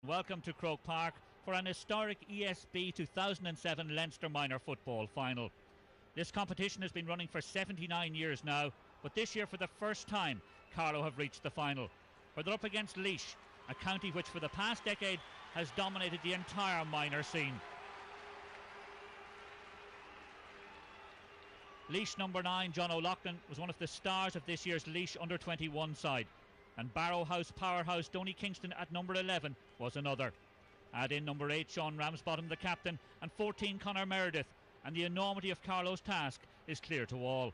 Welcome to Croke Park for an historic ESB 2007 Leinster Minor Football Final. This competition has been running for 79 years now, but this year for the first time Carlow have reached the final, where they're up against Laois, a county which for the past decade has dominated the entire minor scene. Laois number 9 John O'Loughlin was one of the stars of this year's Laois under-21 side, and Barrow House powerhouse D Kingston at number 11 was another. Add in number 8 Sean Ramsbottom, the captain, and 14 Conor Meredith, and the enormity of Carlow's task is clear to all.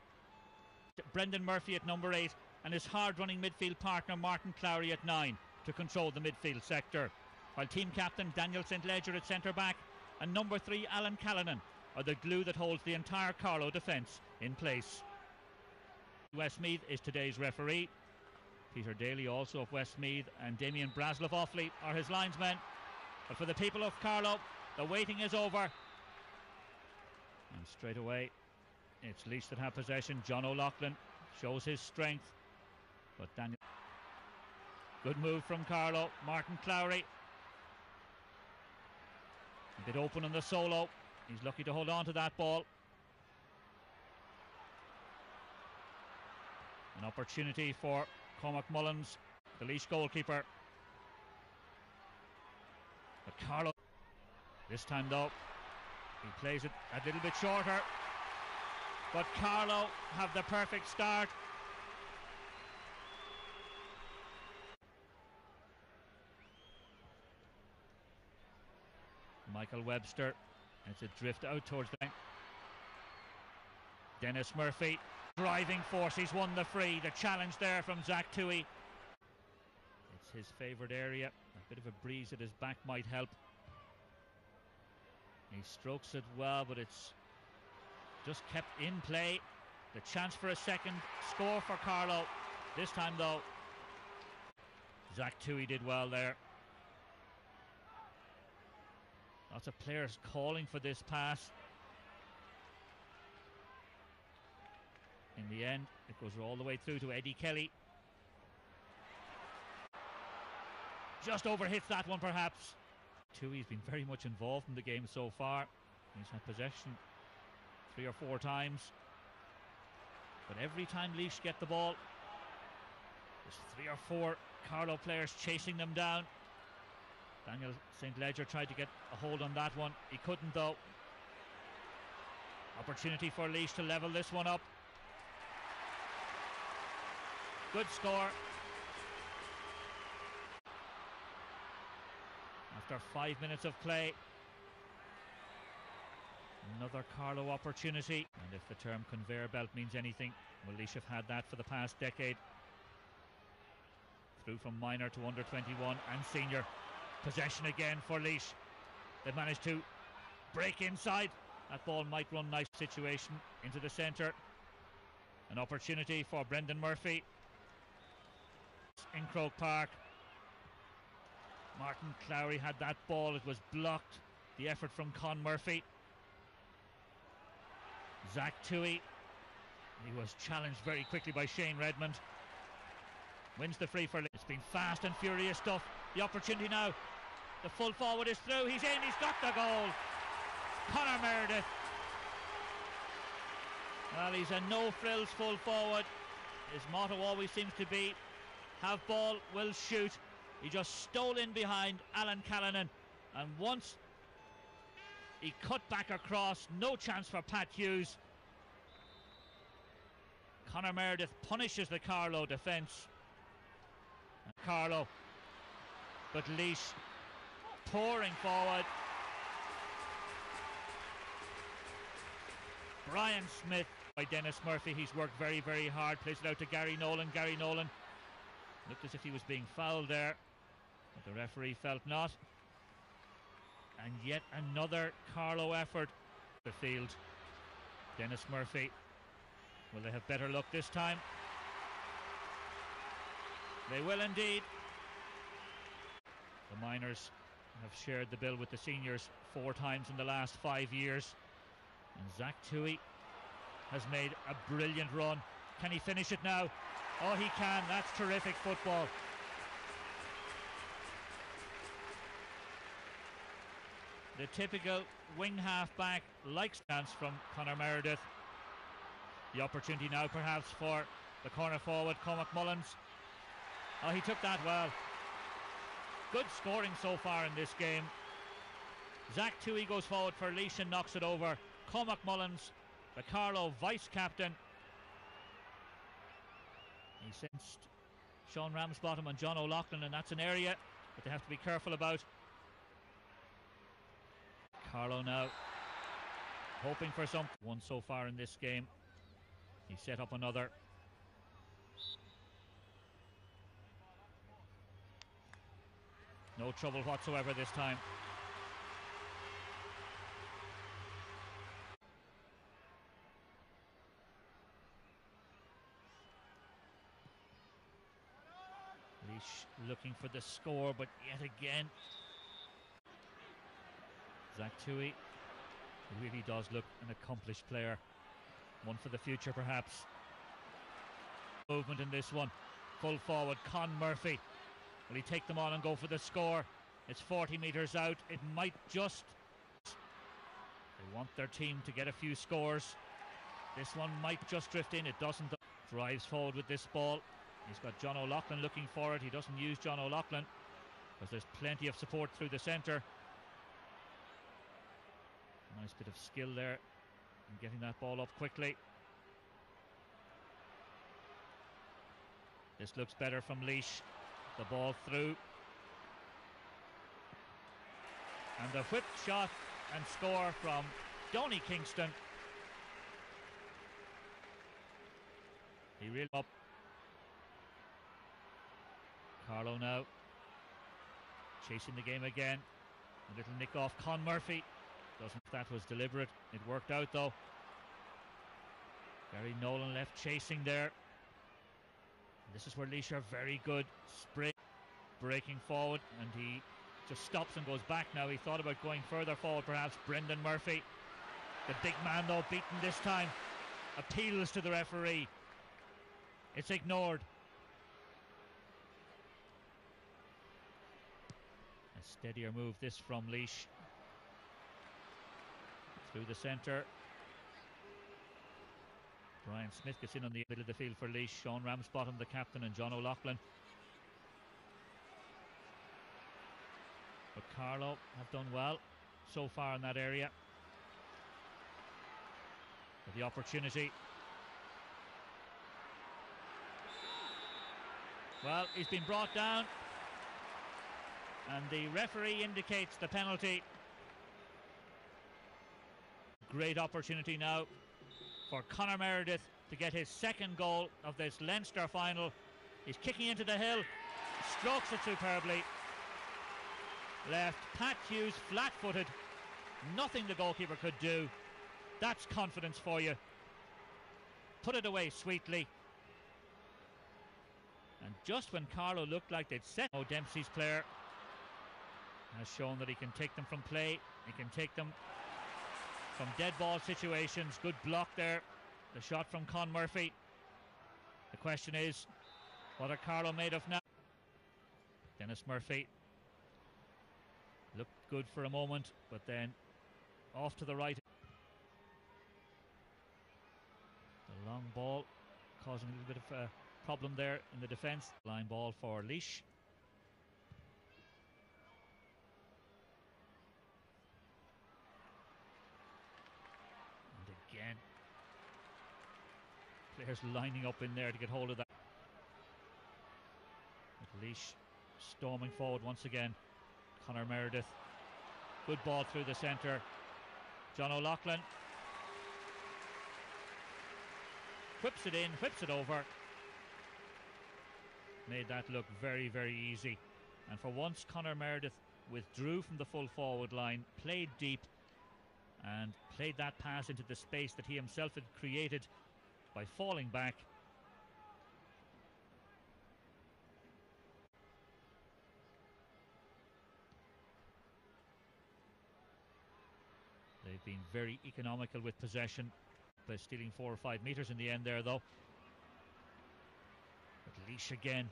Brendan Murphy at number 8 and his hard-running midfield partner Martin Clowry at 9 to control the midfield sector, while team captain Daniel St Ledger at centre-back and number 3 Alan Callinan are the glue that holds the entire Carlow defence in place. Westmeath is today's referee. Peter Daly, also of Westmeath, and Damien Braslov Offley are his linesmen. But for the people of Carlow, the waiting is over. And straight away, it's Laois that have possession. John O'Loughlin shows his strength. But Daniel... Good move from Carlow. Martin Clowry. A bit open on the solo. He's lucky to hold on to that ball. An opportunity for Cormac Mullins, the Laois goalkeeper. But Carlow, this time though, he plays it a little bit shorter. But Carlow have the perfect start. Michael Webster, it's a drift out towards the bank. Dennis Murphy, driving force, he's won the free. The challenge there from Tuohy. It's his favourite area. A bit of a breeze at his back might help. He strokes it well, but it's just kept in play. The chance for a second score for Carlow. This time though, Tuohy did well there. Lots of players calling for this pass. In the end, it goes all the way through to Eddie Kelly. Just overhits that one perhaps. Tuohy's been very much involved in the game so far. He's had possession 3 or 4 times. But every time Laois get the ball, there's 3 or 4 Carlow players chasing them down. Daniel St Ledger tried to get a hold on that one. He couldn't though. Opportunity for Laois to level this one up. Good score. After 5 minutes of play, another Carlow opportunity. And if the term conveyor belt means anything, well, Laois have had that for the past decade. Through from minor to under 21 and senior. Possession again for Laois. They've managed to break inside. That ball might run nice situation into the centre. An opportunity for Brendan Murphy in Croke Park. Martin Clowry had that ball, it was blocked. The effort from Con Murphy. Tuohy, he was challenged very quickly by Shane Redmond. Wins the free for Lillis. It's been fast and furious stuff. The opportunity now. The full forward is through. He's in. He's got the goal. Conor Meredith. Well, he's a no-frills full forward. His motto always seems to be, have ball, will shoot. He just stole in behind Alan Callinan, and once he cut back across, no chance for Pat Hughes. Conor Meredith punishes the Carlow defence. Carlow, but Laois pouring forward. Brian Smith by Dennis Murphy. He's worked very, very hard. Plays it out to Gary Nolan. Gary Nolan looked as if he was being fouled there, but the referee felt not. And yet another Carlow effort. The field. Dennis Murphy. Will they have better luck this time? They will indeed. The minors have shared the bill with the seniors 4 times in the last 5 years. And Tuohy has made a brilliant run. Can he finish it now? Oh, he can. That's terrific football. The typical wing half-back like stance from Conor Meredith. The opportunity now perhaps for the corner forward, Mullins. Oh, he took that well. Good scoring so far in this game. Tuohy goes forward for Laois and knocks it over. Mullins, the Carlow vice-captain. He sensed Sean Ramsbottom and John O'Loughlin, and that's an area that they have to be careful about. Carlow now hoping for something. One so far in this game. He set up another. No trouble whatsoever this time. Laois looking for the score, but yet again Tuohy, he really does look an accomplished player. One for the future perhaps. Movement in this one. Full forward, Murphjy. Will he take them on and go for the score? It's 40 metres out. It might just... They want their team to get a few scores. This one might just drift in. It doesn't. Drives forward with this ball. He's got John O'Loughlin looking for it. He doesn't use John O'Loughlin because there's plenty of support through the centre. Nice bit of skill there in getting that ball up quickly. This looks better from Laois. The ball through. And the whip shot and score from Doyle Kingston. He really up. Carlow now chasing the game again. A little nick off Murphjy. Doesn't know if that was deliberate. It worked out though. Gary Nolan left chasing there. And this is where Laois are very good. Breaking forward, and he just stops and goes back now. He thought about going further forward perhaps. Brendan Murphy, the big man though, beaten this time. Appeals to the referee. It's ignored. A steadier move this from Laois. Through the centre. Brian Smith gets in on the middle of the field for Laois. Sean Ramsbottom, the captain, and John O'Loughlin. But Carlow have done well so far in that area. With the opportunity. Well, he's been brought down. And the referee indicates the penalty. Great opportunity now for Conor Meredith to get his second goal of this Leinster final. He's kicking into the hill, strokes it superbly. Left Pat Hughes flat-footed. Nothing the goalkeeper could do. That's confidence for you. Put it away sweetly. And just when Carlow looked like they'd set, Dempsey's player has shown that he can take them from play. He can take them from dead ball situations. Good block there. The shot from Murphjy. The question is, what are Carlow made of now? Dennis Murphy looked good for a moment, but then off to the right. The long ball causing a little bit of a problem there in the defence. Line ball for Laois. And again, players lining up in there to get hold of that. With Laois storming forward once again. Conor Meredith. Good ball through the centre. John O'Loughlin whips it in, whips it over. Made that look very, very easy. And for once, Conor Meredith withdrew from the full forward line, played deep, and played that pass into the space that he himself had created by falling back. They've been very economical with possession by stealing 4 or 5 metres in the end there though. But Laois again,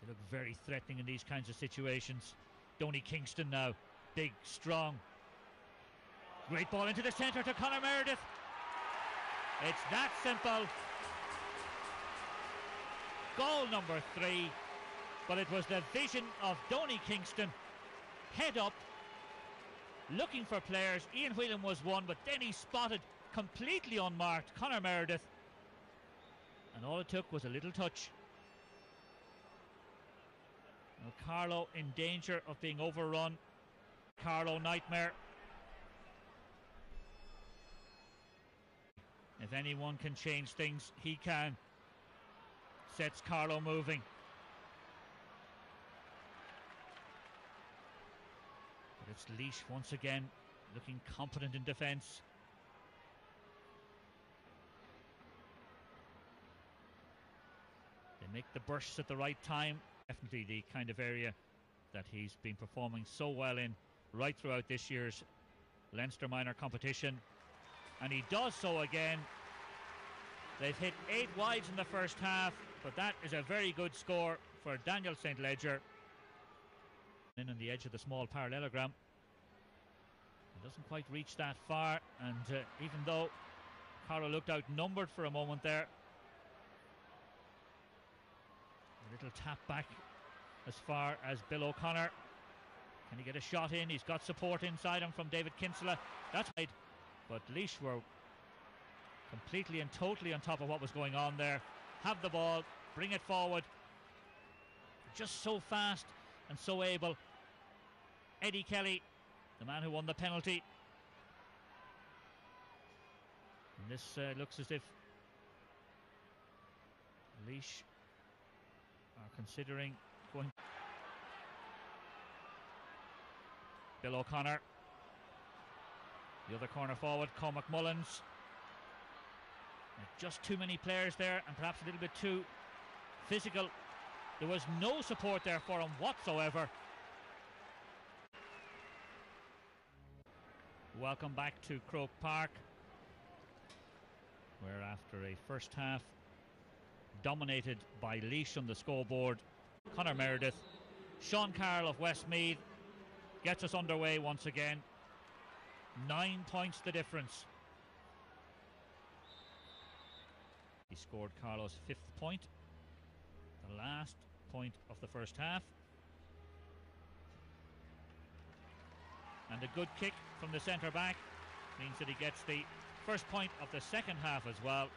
they look very threatening in these kinds of situations. Doyle Kingston now Big, strong. Great ball into the centre to Conor Meredith. It's that simple. Goal number 3. But it was the vision of Doyle Kingston. Head up, looking for players. Ian Whelan was one, but then he spotted, completely unmarked, Conor Meredith. And all it took was a little touch. Now Carlow in danger of being overrun. Carlow nightmare. If anyone can change things, he can. Sets Carlow moving. But it's Laois once again, looking competent in defence. They make the bursts at the right time. Definitely the kind of area that he's been performing so well in right throughout this year's Leinster minor competition. And he does so again. They've hit 8 wides in the first half, but that is a very good score for Daniel St. Ledger. In on the edge of the small parallelogram. He doesn't quite reach that far, and even though Carroll looked outnumbered for a moment there, a little tap back as far as Bill O'Connor. Can he get a shot in? He's got support inside him from David Kinsella. That's right, but Laois were completely and totally on top of what was going on there. Have the ball, bring it forward. Just so fast and so able. Eddie Kelly, the man who won the penalty. And this looks as if Laois are considering going. Bill O'Connor, the other corner forward, Cormac Mullins. Just too many players there, and perhaps a little bit too physical. There was no support there for him whatsoever. Welcome back to Croke Park, where after a first half dominated by Laois on the scoreboard, Conor Meredith, Sean Carroll of Westmeath gets us underway once again. 9 points the difference. He scored Carlow's 5th point, the last point of the first half. And a good kick from the centre back means that he gets the first point of the second half as well.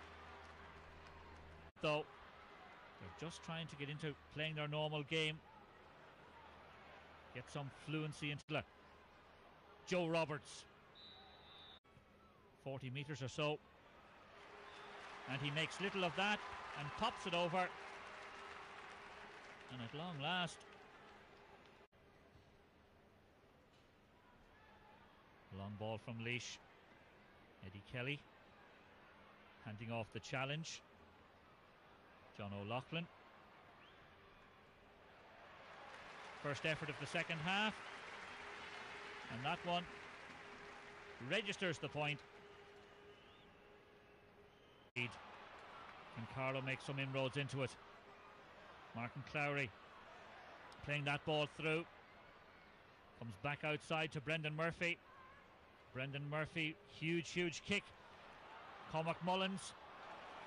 Though they're just trying to get into playing their normal game, get some fluency into it. Joe Roberts, 40 metres or so, and he makes little of that and pops it over. And at long last, long ball from Laois. Eddie Kelly handing off the challenge. John O'Loughlin. First effort of the second half, and that one registers the point. Can Carlow make some inroads into it? Martin Clowry playing that ball through. Comes back outside to Brendan Murphy. Brendan Murphy, huge kick. Cormac Mullins.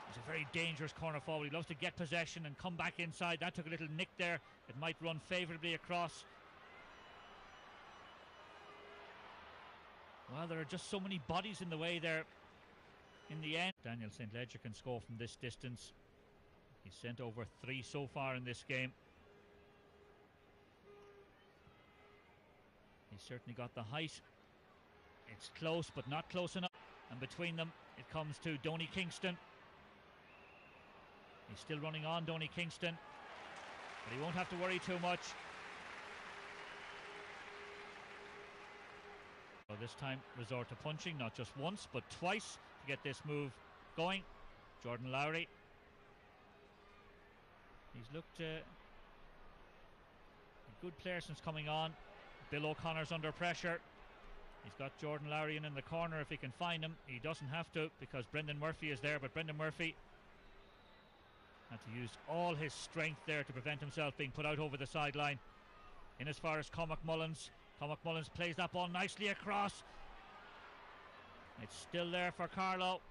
He's a very dangerous corner forward. He loves to get possession and come back inside. That took a little nick there. It might run favourably across. Well, there are just so many bodies in the way there. In the end, Daniel St. Ledger can score from this distance. He's sent over 3 so far in this game. He's certainly got the height. It's close, but not close enough. And between them, it comes to Doyle Kingston. He's still running on, Doyle Kingston, but he won't have to worry too much. So this time, resort to punching, not just once, but twice to get this move going. Jordan Lowry. He's looked a good player since coming on. Bill O'Connor's under pressure. He's got Jordan Lowry in the corner if he can find him. He doesn't have to because Brendan Murphy is there, but Brendan Murphy had to use all his strength there to prevent himself being put out over the sideline. In as far as Cormac Mullins. Mullins plays that ball nicely across. It's still there for Carlow.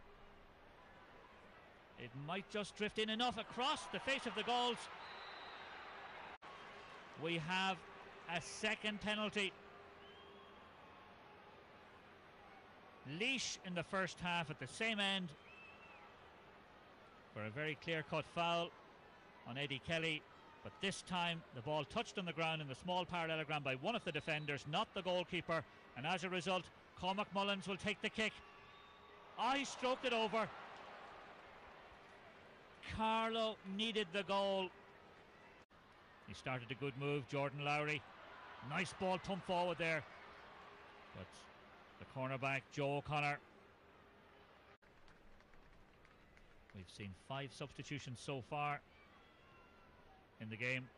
It might just drift in enough across the face of the goals. We have a second penalty. Laois in the first half at the same end for a very clear-cut foul on Eddie Kelly, but this time the ball touched on the ground in the small parallelogram by one of the defenders, not the goalkeeper, and as a result Mullins will take the kick. He stroked it over. Carlow needed the goal. He started a good move, Jordan Lowry. Nice ball pumped forward there, but the cornerback Joe O'Connor. We've seen 5 substitutions so far in the game.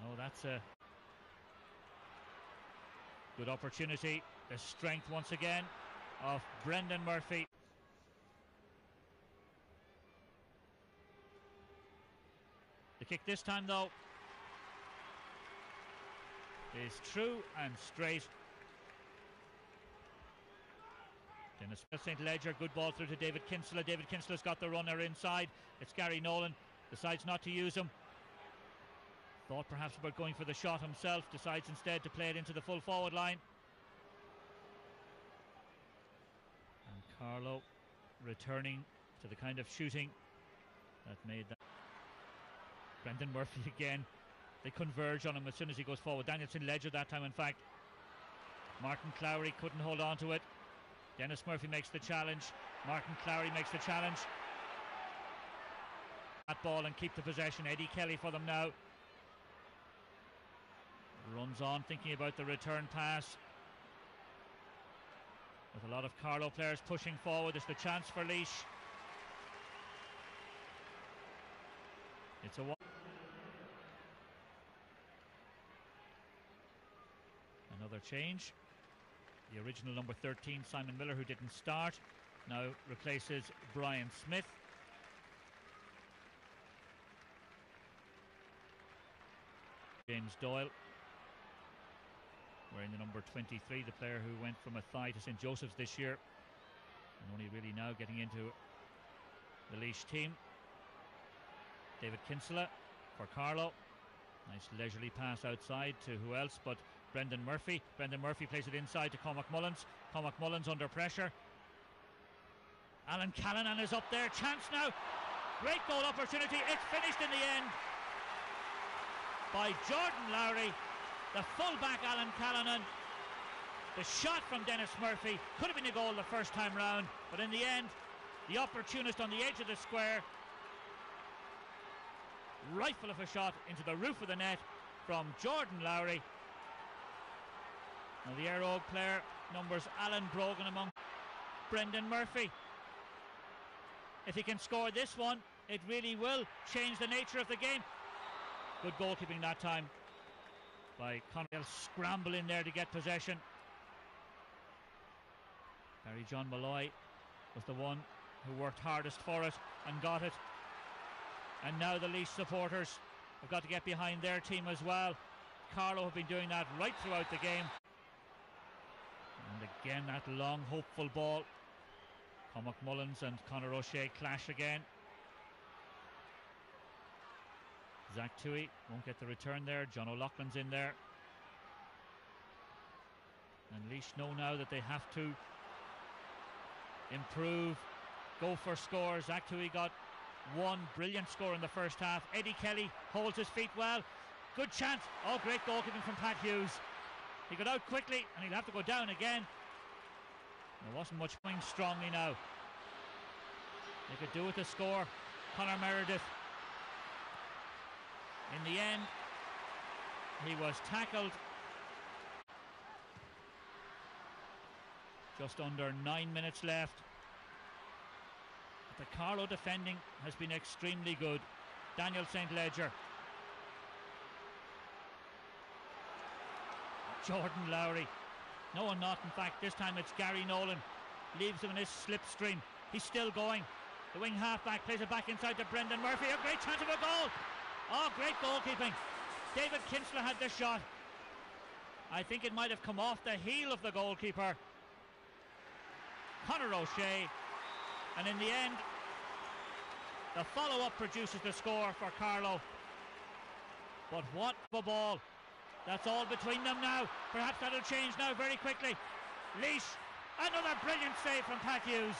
Oh, that's a good opportunity. The strength once again of Brendan Murphy. The kick this time though is true and straight. Dennis St. Ledger, good ball through to David Kinsella. David Kinsella's got the runner inside. It's Gary Nolan, decides not to use him. Thought perhaps about going for the shot himself, decides instead to play it into the full forward line. And Carlow returning to the kind of shooting that made that. Brendan Murphy again. They converge on him as soon as he goes forward. Daniel St. Ledger that time in fact. Martin Clowry couldn't hold on to it. Dennis Murphy makes the challenge. Martin Clowry makes the challenge. That ball and keep the possession. Eddie Kelly for them now. Runs on thinking about the return pass. With a lot of Carlow players pushing forward. There's the chance for Laois. It's a another change. The original number 13, Simon Miller, who didn't start, now replaces Brian Smith. James Doyle wearing the number 23, the player who went from a thigh to St. Joseph's this year and only really now getting into the Laois team. David Kinsella for Carlow. Nice leisurely pass outside to who else but Brendan Murphy. Brendan Murphy plays it inside to Mullins. Mullins under pressure. Alan Callinan is up there. Chance now. Great goal opportunity. It's finished in the end by Jordan Lowry. The full-back Alan Callinan. The shot from Dennis Murphy could have been a goal the first time round, but in the end, the opportunist on the edge of the square. Rifle of a shot into the roof of the net from Jordan Lowry. Now the Air Og player numbers Alan Brogan among Brendan Murphy. If he can score this one, it really will change the nature of the game. Good goalkeeping that time by Connell. Scramble in there to get possession. Barry John Molloy was the one who worked hardest for it and got it. And now the Laois supporters have got to get behind their team as well. Carlow have been doing that right throughout the game. And again that long hopeful ball. Mullins and Conor O'Shea clash again. Zach Tuohy won't get the return there. John O'Loughlin's in there. And Laois know now that they have to improve, go for scores. Zach Tuohy got one brilliant score in the first half. Eddie Kelly holds his feet well. Good chance. Oh, great goalkeeping from Pat Hughes. He got out quickly and he'll have to go down again. There wasn't much going strongly now. They could do with the score. Conor Meredith. In the end, he was tackled. Just under 9 minutes left. The Carlow defending has been extremely good. Daniel St. Ledger. Jordan Lowry. No one not, in fact, this time it's Gary Nolan. Leaves him in his slipstream. He's still going. The wing half-back plays it back inside to Brendan Murphy. A great chance of a goal. Oh, great goalkeeping. David Kinsella had the shot. I think it might have come off the heel of the goalkeeper, Conor O'Shea. And in the end, the follow-up produces the score for Carlow. But what a ball. That's all between them now. Perhaps that'll change now very quickly. Laois, another brilliant save from Pat Hughes.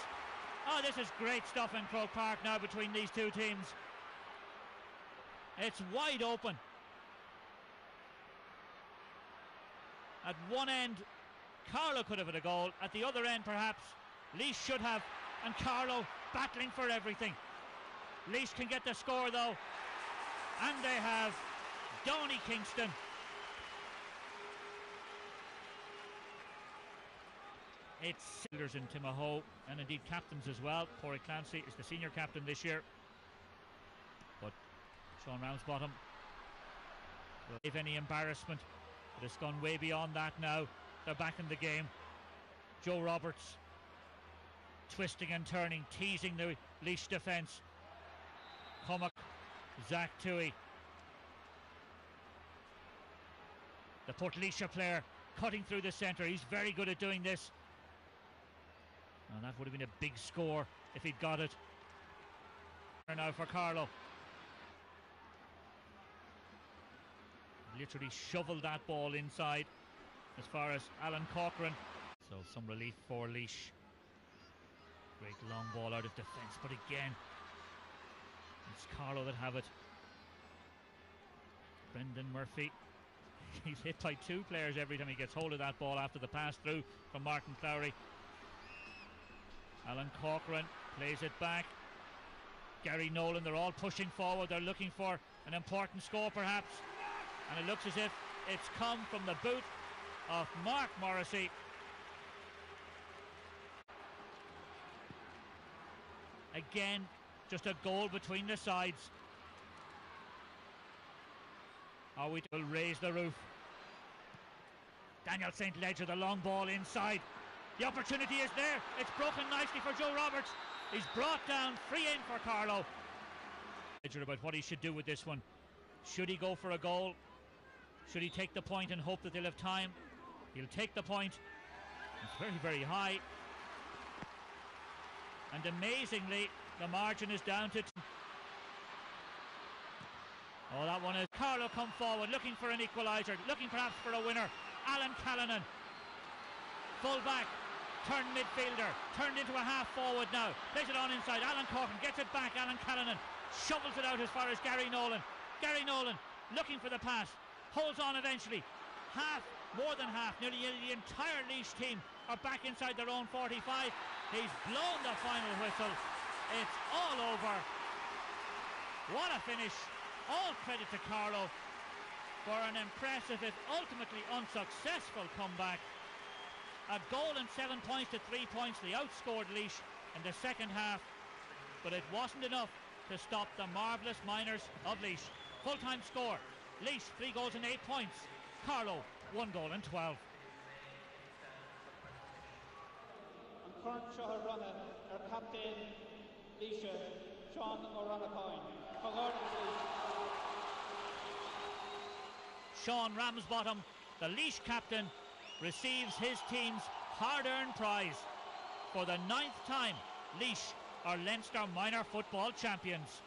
Oh, this is great stuff in Croke Park now between these two teams. It's wide open. At one end, Carlow could have had a goal. At the other end, perhaps, Laois should have. And Carlow battling for everything. Laois can get the score though. And they have. Doyle Kingston. It's Silders in Kehoe, and indeed captains as well. Pádraig Clancy is the senior captain this year. But Sean Ramsbottom will give any embarrassment. But it's gone way beyond that now. They're back in the game. Joe Roberts twisting and turning, teasing the Laois defence. Cormac, Zach Tuohy. The Portlaoise player cutting through the centre. He's very good at doing this. And that would have been a big score if he'd got it. Now for Carlow. Literally shoveled that ball inside as far as Alan Corcoran. So some relief for Laois. Great long ball out of defence, but again, it's Carlow that have it. Brendan Murphy. He's hit by two players every time he gets hold of that ball after the pass through from Martin Clowry. Alan Corcoran plays it back. Gary Nolan, they're all pushing forward. They're looking for an important score perhaps. And it looks as if it's come from the boot of Mark Morrissey. Again, just a goal between the sides. Are we to raise the roof? Daniel St. Ledger, the long ball inside. The opportunity is there. It's broken nicely for Joe Roberts. He's brought down, free in for Carlow. Ledger about what he should do with this one. Should he go for a goal? Should he take the point and hope that they'll have time? He'll take the point. It's very, very high. And amazingly, the margin is down to 2. Oh, that one is. Carlow come forward, looking for an equaliser, looking perhaps for a winner. Alan Callinan, full back, turned midfielder, turned into a half forward now. Plays it on inside. Alan Corcoran gets it back. Alan Callinan shovels it out as far as Gary Nolan. Gary Nolan looking for the pass, holds on eventually. Half, more than half, nearly the entire Laois team are back inside their own 45. He's blown the final whistle. It's all over. What a finish. All credit to Carlow for an impressive, if ultimately unsuccessful, comeback. A goal and 7 points to 3 points. They outscored Laois in the second half, but it wasn't enough to stop the marvellous Miners of Laois. Full-time score: Laois 3 goals and 8 points. Carlow 1 goal and 12. Our captain, Laois, Sean O'Ronacoin. Sean Ramsbottom, the Laois captain, receives his team's hard-earned prize. For the 9th time, Laois are Leinster minor football champions.